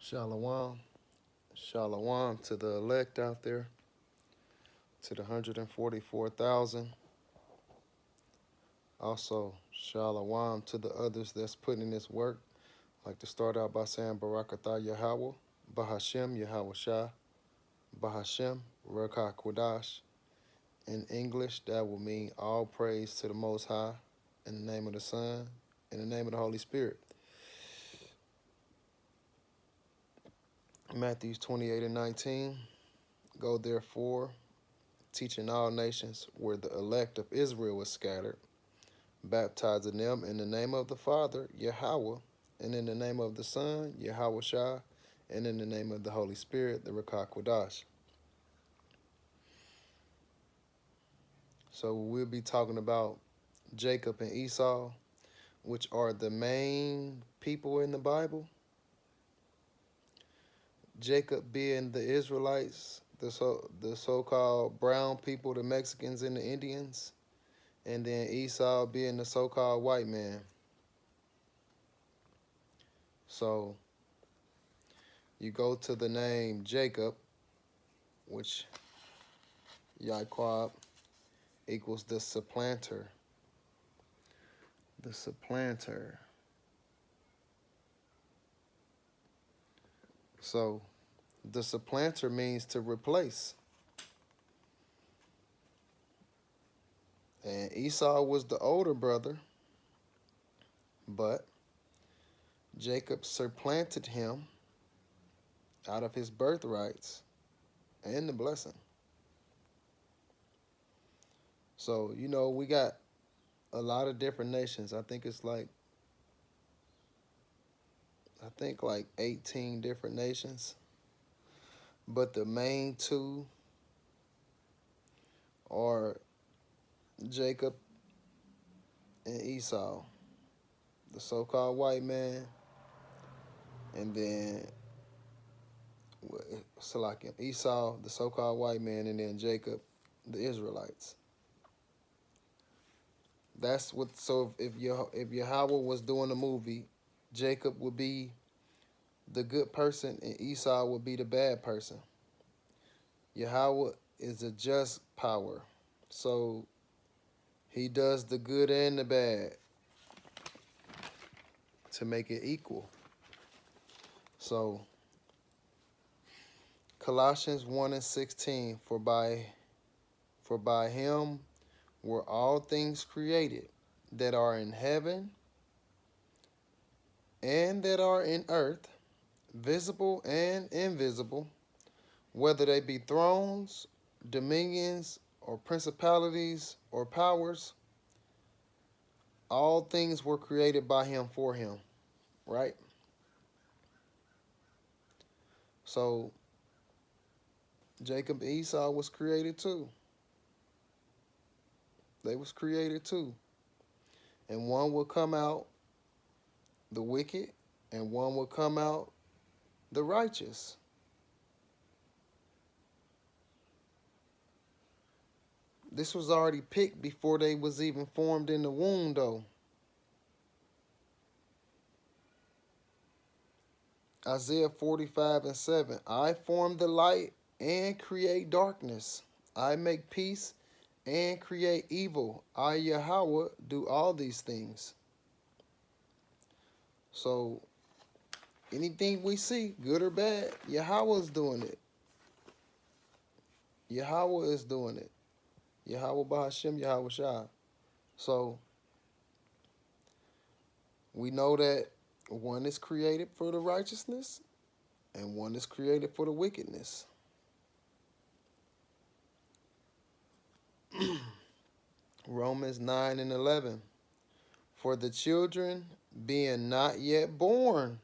Shalom. Shalom to the elect out there, to the 144,000. Also, shalom to the others that's putting in this work. I'd like to start out by saying Barakatah Yahawah, Bahashem Yahawah Shah, Bahashem Rekah Kwadash. In English, that will mean all praise to the Most High, in the name of the Son, in the name of the Holy Spirit. Matthew 28 and 19. Go therefore, teaching all nations where the elect of Israel was scattered, baptizing them in the name of the Father, Yahawah, and in the name of the Son, Yahawah Shah, and in the name of the Holy Spirit, the Rekah Kwadash. So we'll be talking about Jacob and Esau, which are the main people in the Bible. Jacob being the Israelites, the so-called brown people, the Mexicans and the Indians, and then Esau being the so-called white man. So you go to the name Jacob, which Yahawah equals the supplanter. The supplanter. So the supplanter means to replace. And Esau was the older brother, but Jacob supplanted him out of his birthrights and the blessing. So, we got a lot of different nations. I think like 18 different nations. But the main two are Jacob and Esau, the so-called white man, and then Esau, the so-called white man, and then Jacob, the Israelites. That's what. So if Yahawah was doing a movie, Jacob would be the good person and Esau would be the bad person. Yahawah is a just power, so he does the good and the bad to make it equal. So Colossians 1 and 16, for by him were all things created that are in heaven and that are in earth, visible and invisible, whether they be thrones, dominions, or principalities or powers. All things were created by him for him, right? So Jacob and Esau was created too. They was created too. And one will come out the wicked, and one will come out the righteous. This was already picked before they was even formed in the womb, though. Isaiah 45 and 7. I form the light and create darkness. I make peace and create evil. I, Yahawah, do all these things. So anything we see, good or bad, Yahawah is doing it. Yahawah is doing it. Yahawah Bahashem, Yahawah Shah. So we know that one is created for the righteousness and one is created for the wickedness. Romans 9 and 11. For the children being not yet born,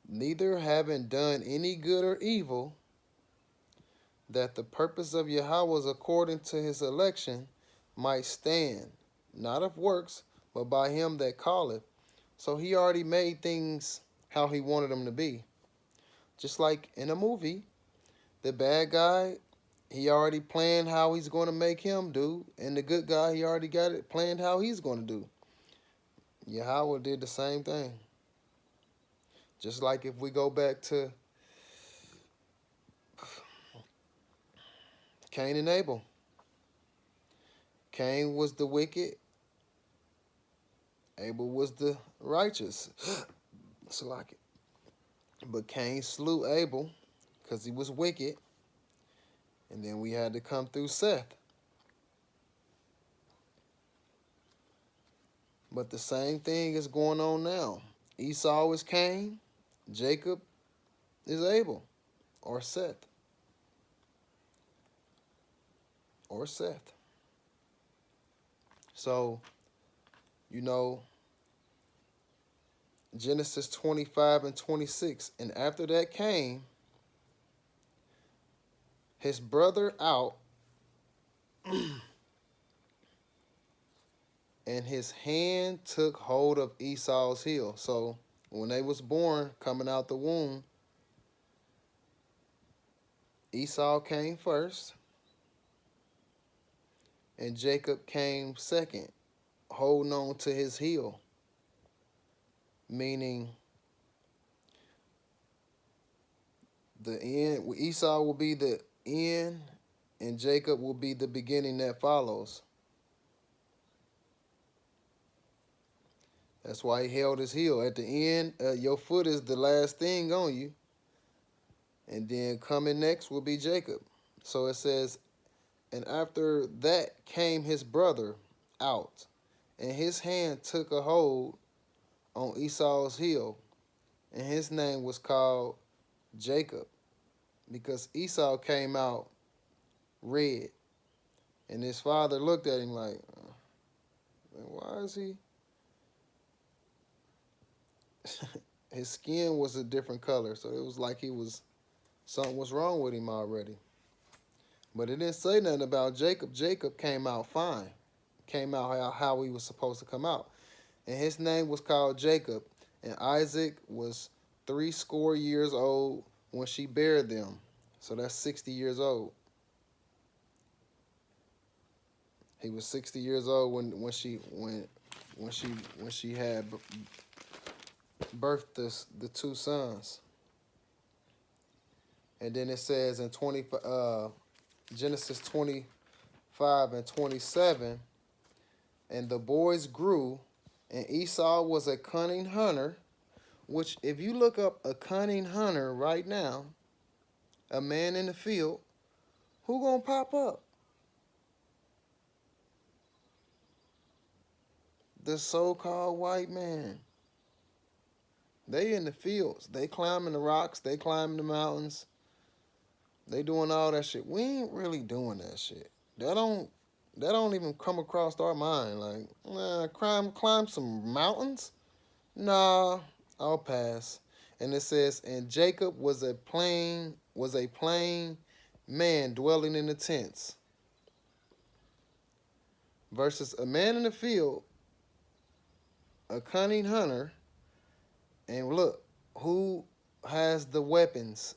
neither having done any good or evil, that the purpose of Yahawah according to his election might stand, not of works, but by him that calleth. So he already made things how he wanted them to be. Just like in a movie, the bad guy, he already planned how he's going to make him do, and the good guy, he already got it planned how he's going to do. Yahawah did the same thing. Just like if we go back to Cain and Abel. Cain was the wicked, Abel was the righteous. It's like it. But Cain slew Abel because he was wicked. And then we had to come through Seth. But the same thing is going on now. Esau is Cain, Jacob is Abel, or Seth. Or Seth. So, you know, Genesis 25 and 26. And after that came his brother out, and his hand took hold of Esau's heel. So when they was born, coming out the womb, Esau came first, and Jacob came second, holding on to his heel, meaning the end. Esau will be the end, and Jacob will be the beginning that follows. That's why he held his heel. At the end, your foot is the last thing on you. And then coming next will be Jacob. So it says, and after that came his brother out, and his hand took a hold on Esau's heel, and his name was called Jacob, because Esau came out red. And his father looked at him like, why is he? His skin was a different color, so it was like something was wrong with him already. But it didn't say nothing about Jacob. Jacob came out fine, came out how he was supposed to come out. And his name was called Jacob. And Isaac was 80 years old when she bare them. So that's 60 years old. He was 60 years old when she had birthed the two sons. And then it says in Genesis 25 and 27, and the boys grew, and Esau was a cunning hunter, which if you look up a cunning hunter right now, a man in the field, who gonna pop up? The so-called white man. They in the fields. They climbing the rocks. They climbing the mountains. They doing all that shit. We ain't really doing that shit. That don't even come across our mind. Like, climb some mountains? Nah, I'll pass. And it says, and Jacob was a plain man dwelling in the tents. Versus a man in the field, a cunning hunter, and look, who has the weapons?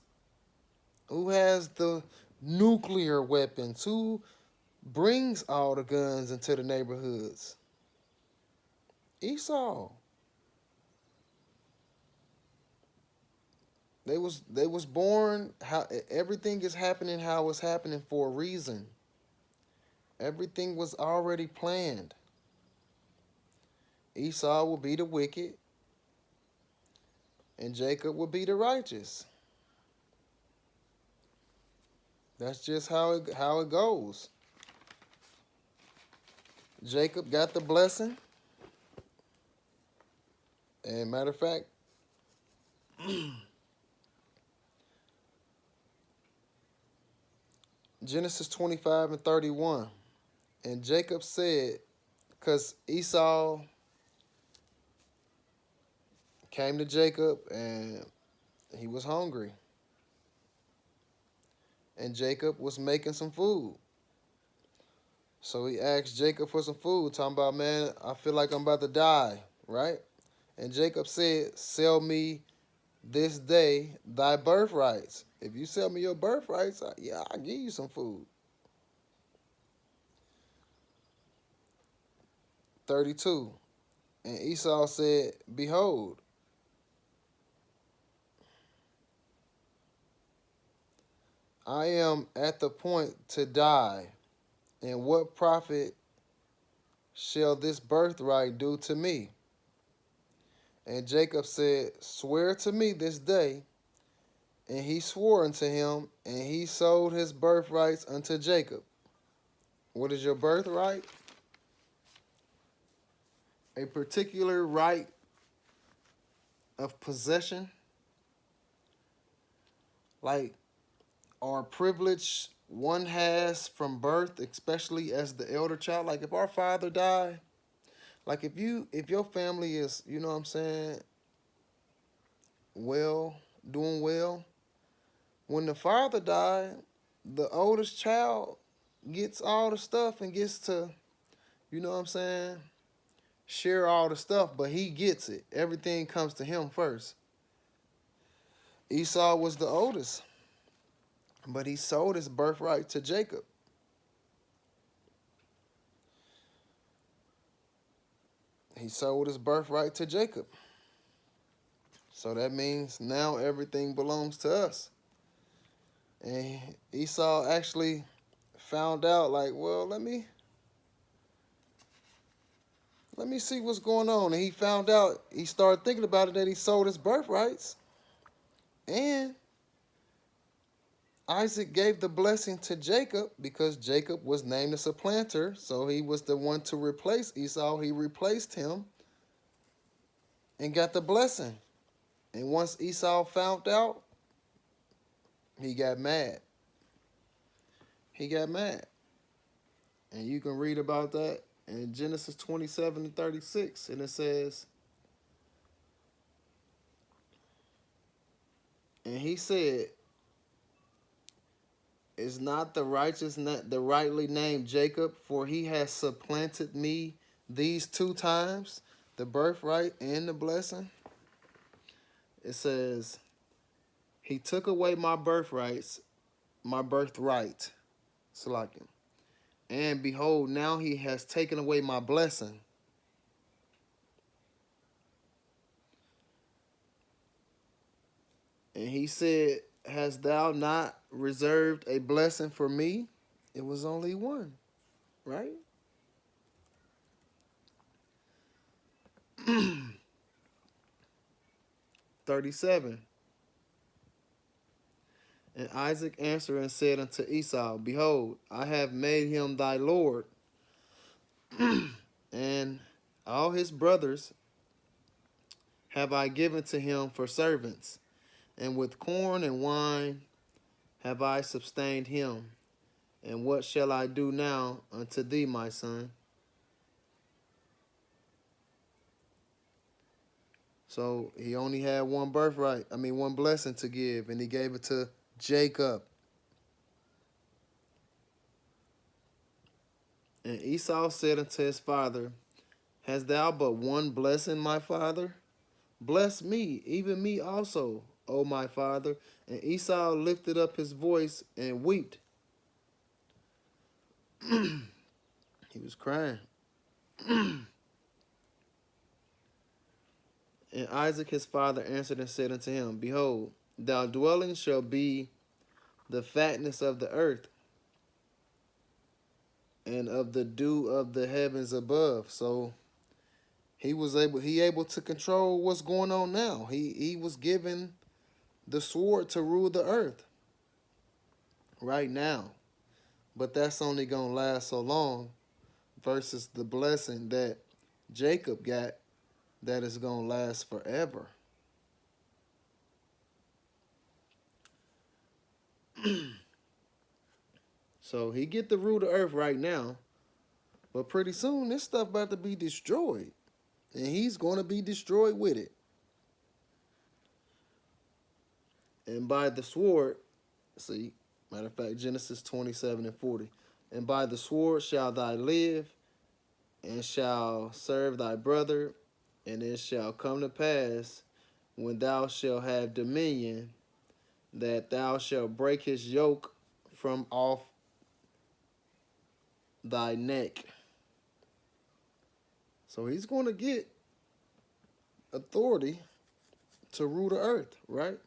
Who has the nuclear weapons? Who brings all the guns into the neighborhoods? Esau. They was born how everything is happening how it's happening for a reason. Everything was already planned. Esau will be the wicked, and Jacob will be the righteous. That's just how it goes. Jacob got the blessing. And matter of fact, Genesis 25 and 31. And Jacob said, because Esau came to Jacob and he was hungry. And Jacob was making some food. So he asked Jacob for some food, talking about, man, I feel like I'm about to die, right? And Jacob said, sell me this day thy birthrights. If you sell me your birthrights, I'll give you some food. 32. And Esau said, behold, I am at the point to die, and what profit shall this birthright do to me? And Jacob said, Swear to me this day. And he swore unto him, and he sold his birthrights unto Jacob. What is your birthright? A particular right of possession, like or privilege one has from birth, especially as the elder child. Like if our father died, like if your family is, you know what I'm saying, well, doing well, when the father died, the oldest child gets all the stuff and gets to, you know what I'm saying, share all the stuff, but he gets it. Everything comes to him first. Esau was the oldest, but he sold his birthright to Jacob. He sold his birthright to Jacob. So that means now everything belongs to us. And Esau actually found out, like, well, let me see what's going on. And he found out, he started thinking about it, that he sold his birthrights. And Isaac gave the blessing to Jacob because Jacob was named a supplanter. So he was the one to replace Esau. He replaced him and got the blessing. And once Esau found out, he got mad. He got mad. And you can read about that in Genesis 27 and 36. And it says, and he said, Is not the righteous the rightly named Jacob, for he has supplanted me these 2 times, the birthright and the blessing? It says, he took away my birthright, Salakim. And behold, now he has taken away my blessing. And he said, Hast thou not reserved a blessing for me? It was only one, right? 37. And Isaac answered and said unto Esau, Behold, I have made him thy lord, and all his brothers have I given to him for servants, and with corn and wine have I sustained him. And what shall I do now unto thee, my son? So he only had one one blessing to give, and he gave it to Jacob. And Esau said unto his father, Hast thou but one blessing, my father? Bless me, even me also, O my father. And Esau lifted up his voice and wept. He was crying. And Isaac his father answered and said unto him, Behold, thy dwelling shall be the fatness of the earth, and of the dew of the heavens above. So he able to control what's going on now. He was given the sword to rule the earth right now. But that's only gonna last so long versus the blessing that Jacob got that is gonna last forever. So he get to rule the earth right now, but pretty soon this stuff about to be destroyed. And he's gonna be destroyed with it. And by the sword, see, matter of fact, Genesis 27 and 40. And by the sword shall thou live, and shall serve thy brother, and it shall come to pass, when thou shalt have dominion, that thou shalt break his yoke from off thy neck. So he's going to get authority to rule the earth, right?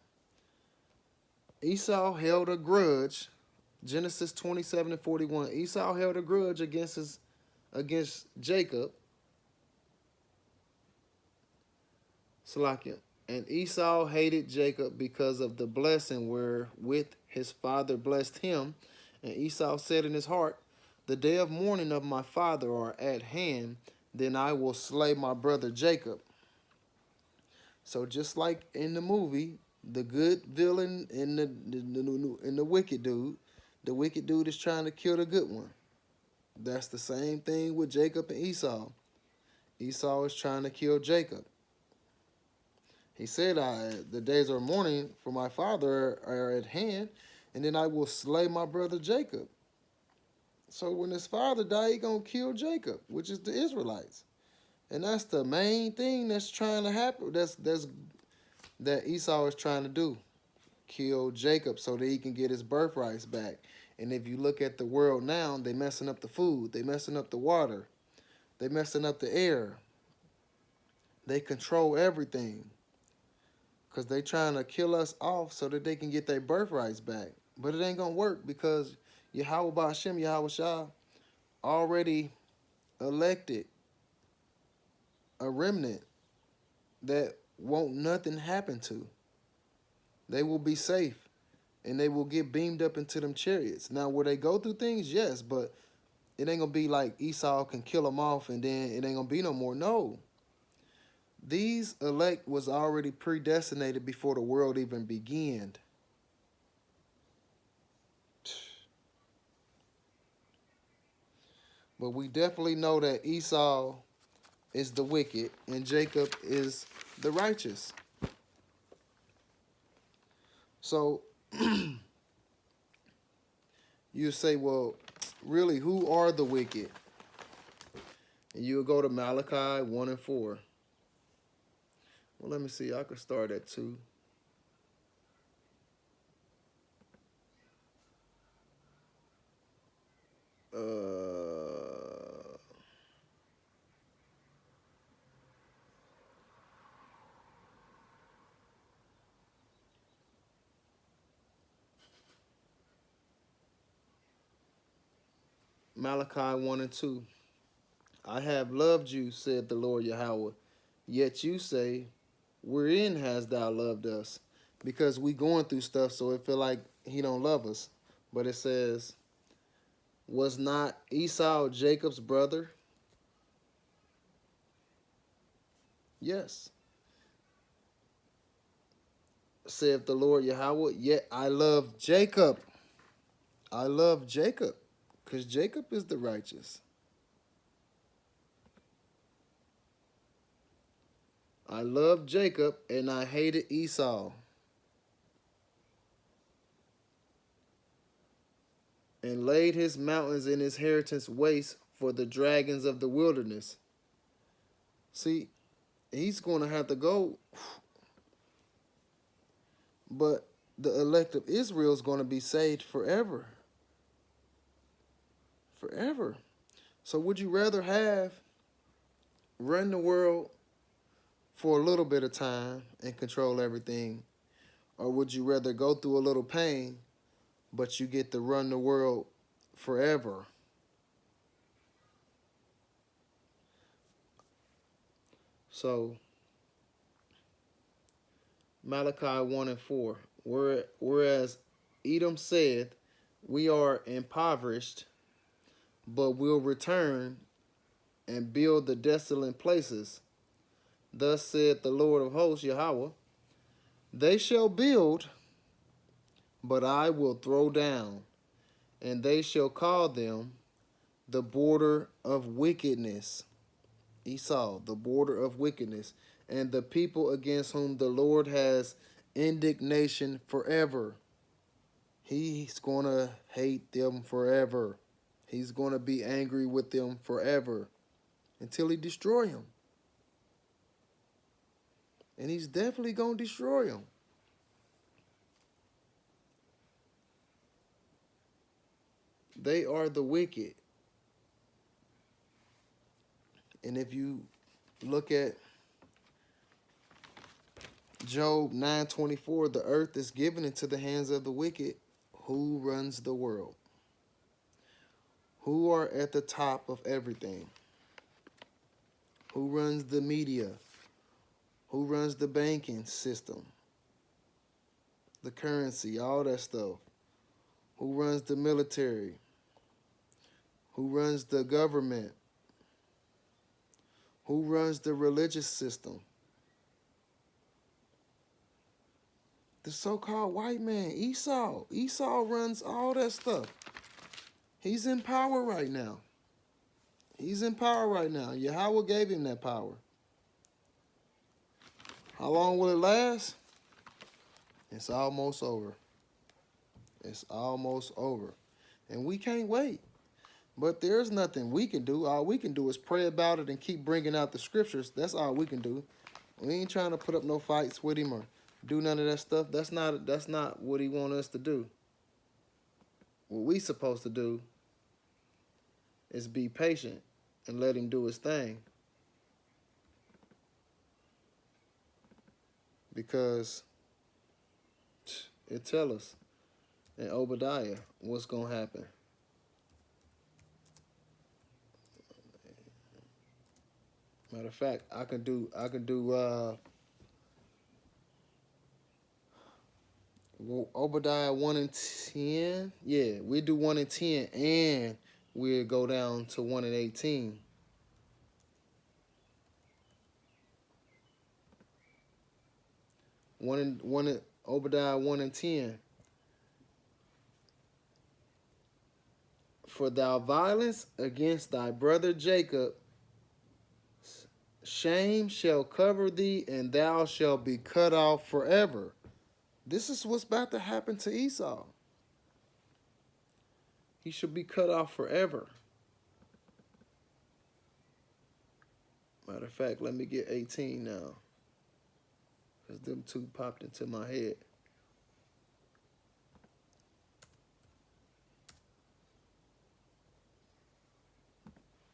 Esau held a grudge. Genesis 27:41. Esau held a grudge against Jacob. Salakia. And Esau hated Jacob because of the blessing wherewith his father blessed him. And Esau said in his heart, the day of mourning of my father are at hand, then I will slay my brother Jacob. So just like in the movie, the good villain and the wicked dude is trying to kill the good one. That's the same thing with Jacob and Esau. Esau is trying to kill Jacob. He said, the days of mourning for my father are at hand, and then I will slay my brother Jacob. So when his father died, he going to kill Jacob, which is the Israelites. And that's the main thing that's trying to happen. That Esau is trying to do. Kill Jacob so that he can get his birthrights back. And if you look at the world now, they messing up the food. They messing up the water. They messing up the air. They control everything. Because they trying to kill us off so that they can get their birthrights back. But it ain't going to work because Yahawah Ba'ashem, Yahweh Shah, already elected a remnant that won't nothing happen to. They will be safe. And they will get beamed up into them chariots. Now, will they go through things? Yes, but it ain't going to be like Esau can kill them off and then it ain't going to be no more. No. These elect was already predestinated before the world even began. But we definitely know that Esau is the wicked and Jacob is the righteous. So you say, well, really, who are the wicked? And you'll go to Malachi 1 and 4. Well, let me see. I could start at 2. Malachi 1 and 2. I have loved you, said the Lord Yahawah. Yet you say, wherein hast thou loved us? Because we going through stuff, so it feel like he don't love us. But it says, was not Esau Jacob's brother? Yes. Saith the Lord Yahawah, yet I love Jacob. I love Jacob, because Jacob is the righteous. I loved Jacob, and I hated Esau. And laid his mountains and his inheritance waste for the dragons of the wilderness. See, he's going to have to go. But the elect of Israel is going to be saved forever. Forever. So would you rather run the world for a little bit of time and control everything? Or would you rather go through a little pain, but you get to run the world forever? So, Malachi 1 and 4. Whereas Edom said, we are impoverished, but will return and build the desolate places. Thus said the Lord of hosts, Yahawah, they shall build, but I will throw down, and they shall call them the border of wickedness. Esau, the border of wickedness, and the people against whom the Lord has indignation forever. He's going to hate them forever. He's going to be angry with them forever until he destroy them. And he's definitely going to destroy them. They are the wicked. And if you look at Job 9:24, the earth is given into the hands of the wicked. Who runs the world? Who are at the top of everything? Who runs the media? Who runs the banking system? The currency, all that stuff. Who runs the military? Who runs the government? Who runs the religious system? The so-called white man, Esau. Esau runs all that stuff. He's in power right now. He's in power right now. Yahawah gave him that power. How long will it last? It's almost over. It's almost over. And we can't wait. But there's nothing we can do. All we can do is pray about it and keep bringing out the scriptures. That's all we can do. We ain't trying to put up no fights with him or do none of that stuff. That's not what he wants us to do. What we supposed to do is be patient and let him do his thing. Because it tell us in Obadiah what's gonna happen. Matter of fact, I can do Obadiah 1 and 10. Yeah, we do 1 and 10, and we'll go down to 1 and 18. Obadiah 1 and 10. For thy violence against thy brother Jacob, shame shall cover thee, and thou shalt be cut off forever. This is what's about to happen to Esau. He should be cut off forever. Matter of fact, let me get 18 now, because them two popped into my head.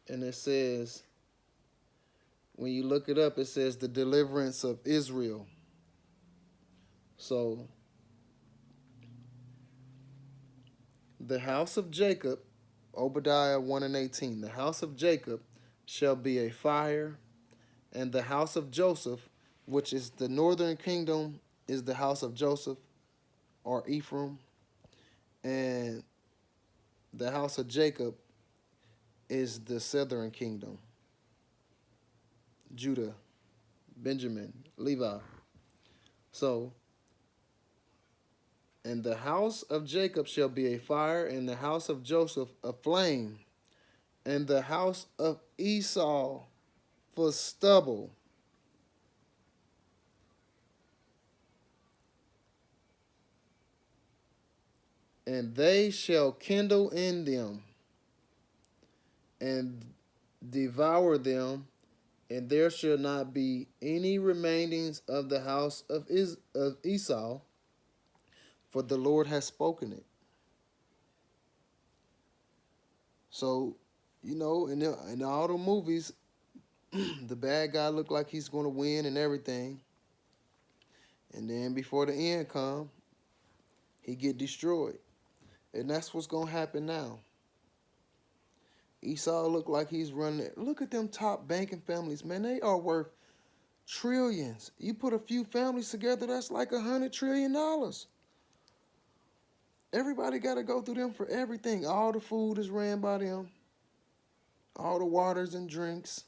And it says, when you look it up, it says the deliverance of Israel. So, the house of Jacob, Obadiah 1 and 18, the house of Jacob shall be a fire, and the house of Joseph, which is the northern kingdom, is the house of Joseph or Ephraim, and the house of Jacob is the southern kingdom, Judah, Benjamin, Levi. So, and the house of Jacob shall be a fire, and the house of Joseph a flame, and the house of Esau for stubble. And they shall kindle in them and devour them, and there shall not be any remainings of the house of Esau, for the Lord has spoken it. So, you know, in all the movies, the bad guy look like he's going to win and everything. And then before the end come, he get destroyed. And that's what's going to happen now. Esau look like he's running it. Look at them top banking families, man. They are worth trillions. You put a few families together, that's like $100 trillion. Everybody got to go through them for everything. All the food is ran by them. All the waters and drinks.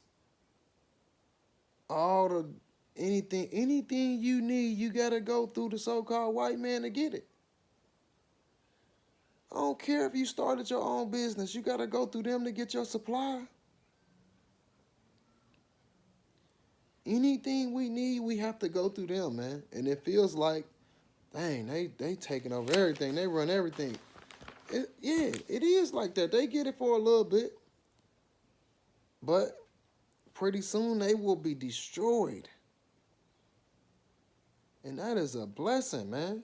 All the anything you need, you got to go through the so-called white man to get it. I don't care if you started your own business. You got to go through them to get your supply. Anything we need, we have to go through them, man. And it feels like, dang, they taking over everything. They run everything. Yeah, it is like that. They get it for a little bit. But pretty soon they will be destroyed. And that is a blessing, man.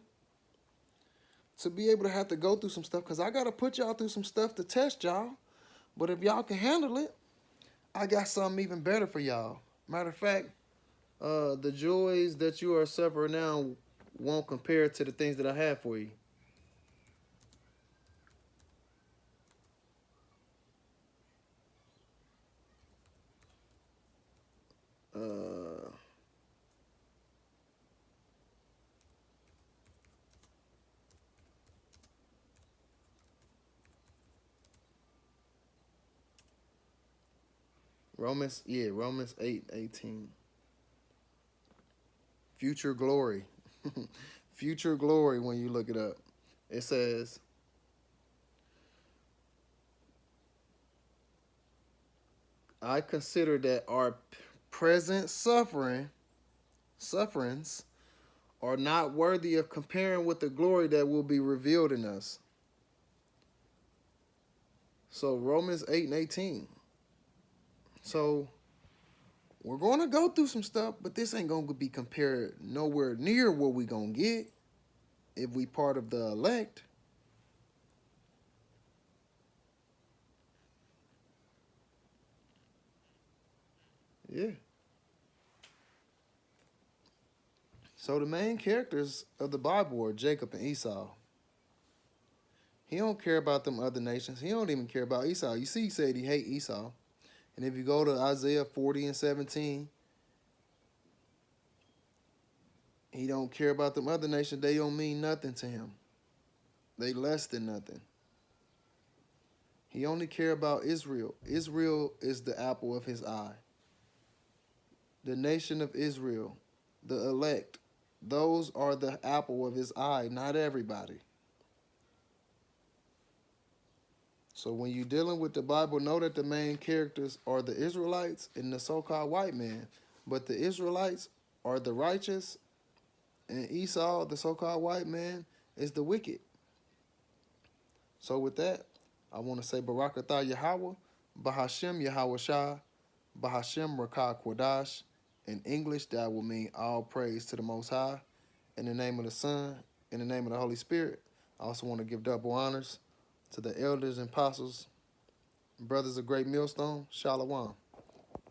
To be able to have to go through some stuff, because I got to put y'all through some stuff to test y'all. But if y'all can handle it, I got something even better for y'all. Matter of fact, The joys that you are suffering now won't compare to the things that I have for you. Uh, Romans 8:18. Future glory. Future glory when you look it up. It says, I consider that our present sufferings are not worthy of comparing with the glory that will be revealed in us. So Romans 8:18. So we're going to go through some stuff, but this ain't going to be compared nowhere near what we going to get if we part of the elect. Yeah. So the main characters of the Bible are Jacob and Esau. He don't care about them other nations. He don't even care about Esau. You see, he said he hate Esau. And if you go to Isaiah 40:17, he don't care about them other nations. They don't mean nothing to him. They less than nothing. He only care about Israel. Israel is the apple of his eye. The nation of Israel, the elect, those are the apple of his eye, not everybody. So when you're dealing with the Bible, know that the main characters are the Israelites and the so-called white man. But the Israelites are the righteous, and Esau, the so-called white man, is the wicked. So with that, I want to say Barakatah Yahawah, Bahashem Yahweh Shah, Bahashem Rakah Kwadash. In English, that will mean all praise to the Most High. In the name of the Son, in the name of the Holy Spirit, I also want to give double honors to the elders and apostles, brothers of Great Millstone, Shalom.